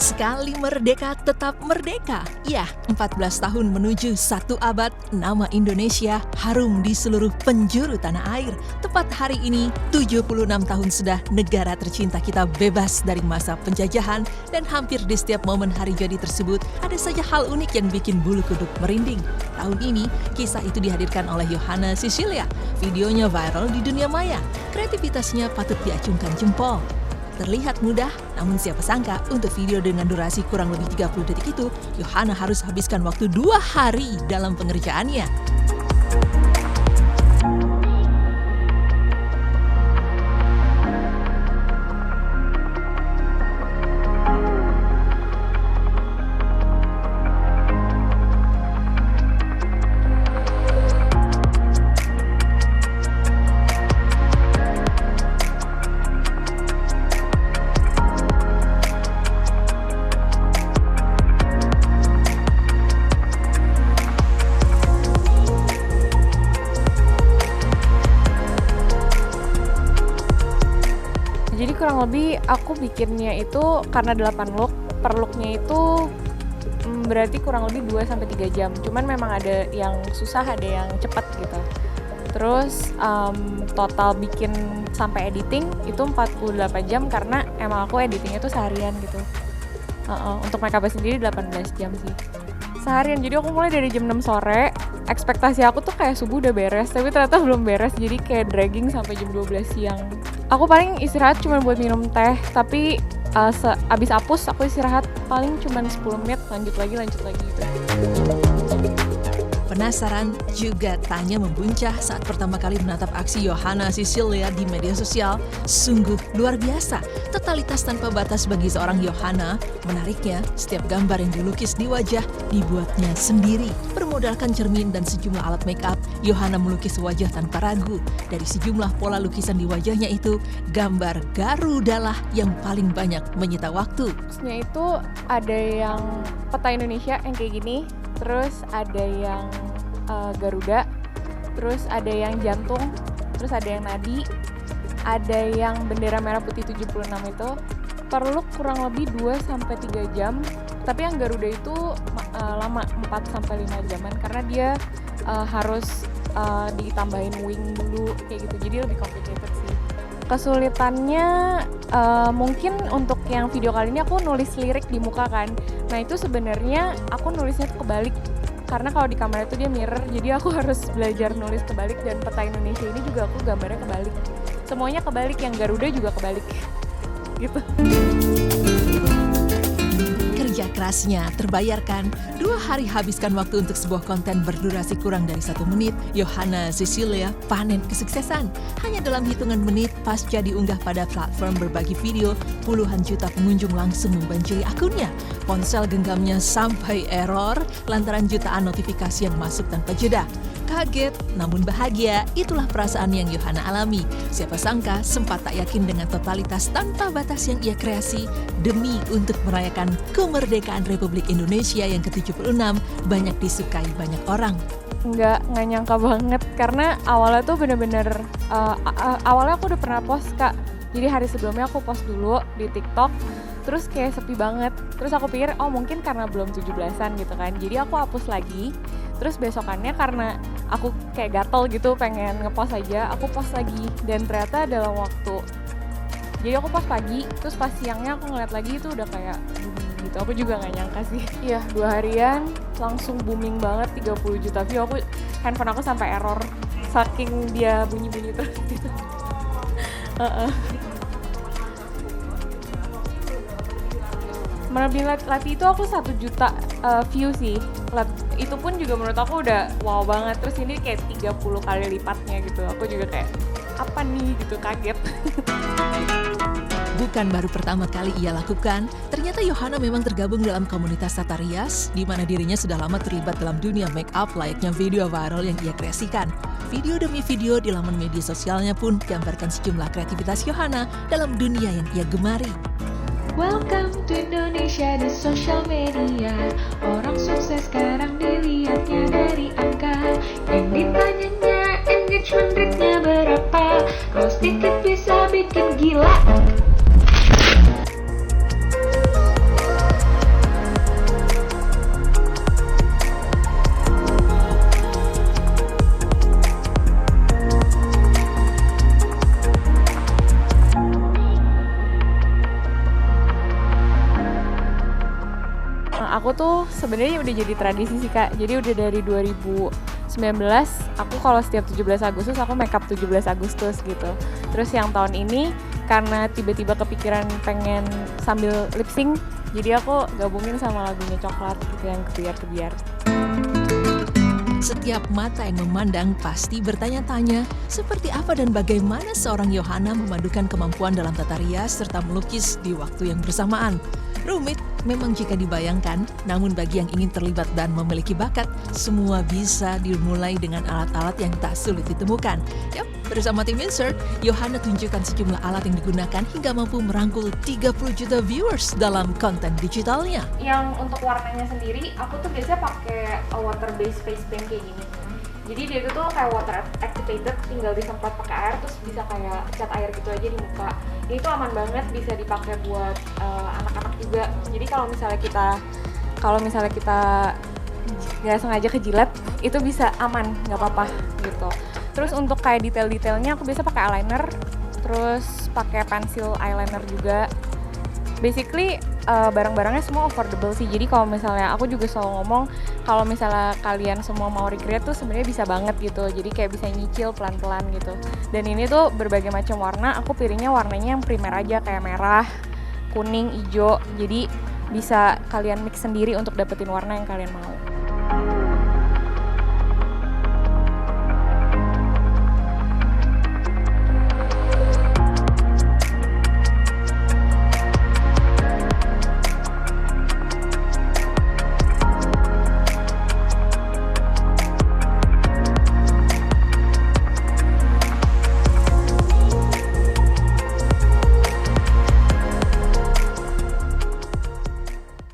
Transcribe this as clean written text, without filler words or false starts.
Sekali merdeka tetap merdeka. Ya, 14 tahun menuju 1 abad, nama Indonesia harum di seluruh penjuru tanah air. Tepat hari ini, 76 tahun sudah negara tercinta kita bebas dari masa penjajahan, dan hampir di setiap momen hari jadi tersebut, ada saja hal unik yang bikin bulu kuduk merinding. Tahun ini, kisah itu dihadirkan oleh Yohana Cecilia. Videonya viral di dunia maya. Kreativitasnya patut diacungkan jempol. Terlihat mudah, namun siapa sangka untuk video dengan durasi kurang lebih 30 detik itu, Yohana harus habiskan waktu 2 hari dalam pengerjaannya. Jadi kurang lebih aku bikinnya itu karena 8 look, per looknya itu berarti kurang lebih 2-3 jam. Cuman memang ada yang susah, ada yang cepat gitu. Terus total bikin sampai editing itu 48 jam karena emang aku editingnya tuh seharian gitu. Untuk makeup sendiri 18 jam sih. Seharian, jadi aku mulai dari jam 6 sore, ekspektasi aku tuh kayak subuh udah beres, tapi ternyata belum beres, jadi kayak dragging sampai jam 12 siang. Aku paling istirahat cuma buat minum teh, tapi abis apus aku istirahat paling cuma 10 menit, lanjut lagi gitu. Penasaran juga tanya membuncah saat pertama kali menatap aksi Yohana Cecilia di media sosial. Sungguh luar biasa, totalitas tanpa batas bagi seorang Yohana. Menariknya, setiap gambar yang dilukis di wajah dibuatnya sendiri. Bermodalkan cermin dan sejumlah alat make up, Yohana melukis wajah tanpa ragu. Dari sejumlah pola lukisan di wajahnya itu, gambar Garuda lah yang paling banyak menyita waktu. Terusnya itu ada yang peta Indonesia yang kayak gini, terus ada yang Garuda, terus ada yang jantung, terus ada yang nadi, ada yang bendera merah putih 76 itu. Per look kurang lebih 2-3 jam, tapi yang Garuda itu lama, 4-5 jaman karena dia harus ditambahin wing dulu kayak gitu, jadi lebih complicated sih. Kesulitannya mungkin untuk yang video kali ini aku nulis lirik di muka kan. Nah itu sebenarnya aku nulisnya tuh kebalik, karena kalau di kamera itu dia mirror, jadi aku harus belajar nulis kebalik, dan peta Indonesia ini juga aku gambarnya kebalik. Semuanya kebalik, yang Garuda juga kebalik gitu. Kerja kerasnya terbayarkan. 2 hari habiskan waktu untuk sebuah konten berdurasi kurang dari 1 menit. Yohana Cecilia panen kesuksesan. Hanya dalam hitungan menit pasca diunggah pada platform berbagi video, puluhan juta pengunjung langsung membanjiri akunnya. Ponsel genggamnya sampai error lantaran jutaan notifikasi yang masuk tanpa jeda. Kaget, namun bahagia, itulah perasaan yang Yohana alami. Siapa sangka sempat tak yakin dengan totalitas tanpa batas yang ia kreasi demi untuk merayakan kemerdekaan Republik Indonesia yang ke-76 banyak disukai banyak orang. Nggak nyangka banget, karena awalnya tuh bener-bener, awalnya aku udah pernah post Kak. Jadi hari sebelumnya aku post dulu di TikTok, terus kayak sepi banget. Terus aku pikir, oh mungkin karena belum 17-an gitu kan. Jadi aku hapus lagi. Terus besokannya karena aku kayak gatel gitu pengen ngepost aja, aku post lagi. Dan ternyata dalam waktu, jadi aku post pagi, terus pas siangnya aku ngeliat lagi itu udah kayak booming gitu. Aku juga gak nyangka sih. Iya, 2 harian langsung booming banget, 30 juta view. Handphone aku sampai error saking dia bunyi-bunyi terus gitu. Menerbit Lati itu aku 1 juta view sih. Itu pun juga menurut aku udah wow banget. Terus ini kayak 30 kali lipatnya gitu. Aku juga kayak, apa nih gitu, kaget. Bukan baru pertama kali ia lakukan, ternyata Yohana memang tergabung dalam komunitas tata rias, di mana dirinya sudah lama terlibat dalam dunia make up layaknya video viral yang ia kreasikan. Video demi video di laman media sosialnya pun gambarkan sejumlah kreativitas Yohana dalam dunia yang ia gemari. Welcome to Indonesia di social media. Orang sukses sekarang dilihatnya dari angka. Yang ditanyanya engagement rate-nya berapa. Kalau sedikit bisa bikin gila. Aku tuh sebenarnya udah jadi tradisi sih Kak. Jadi udah dari 2019 aku kalau setiap 17 Agustus aku makeup 17 Agustus gitu. Terus yang tahun ini karena tiba-tiba kepikiran pengen sambil lip sync, jadi aku gabungin sama lagunya Coklat gitu yang kebiar-kebiar. Setiap mata yang memandang pasti bertanya-tanya seperti apa dan bagaimana seorang Yohana memadukan kemampuan dalam tata rias serta melukis di waktu yang bersamaan. Rumit memang jika dibayangkan, namun bagi yang ingin terlibat dan memiliki bakat, semua bisa dimulai dengan alat-alat yang tak sulit ditemukan. Yap, bersama tim Insert, Yohana tunjukkan sejumlah alat yang digunakan hingga mampu merangkul 30 juta viewers dalam konten digitalnya. Yang untuk warnanya sendiri, aku tuh biasanya pakai water based face paint kayak gini. Jadi dia itu tuh kayak water activated, tinggal disemprot pakai air terus bisa kayak cat air gitu aja di muka. Ini tuh aman banget, bisa dipakai buat anak-anak juga. Jadi kalau misalnya kita nggak sengaja kejilat, itu bisa aman, nggak apa-apa gitu. Terus untuk kayak detail-detailnya aku biasa pakai eyeliner, terus pakai pensil eyeliner juga. Basically barang-barangnya semua affordable sih. Jadi kalau misalnya aku juga selalu ngomong kalau misalnya kalian semua mau recreate tuh sebenarnya bisa banget gitu. Jadi kayak bisa nyicil pelan-pelan gitu. Dan ini tuh berbagai macam warna. Aku pilihnya warnanya yang primer aja kayak merah, kuning, hijau. Jadi bisa kalian mix sendiri untuk dapetin warna yang kalian mau.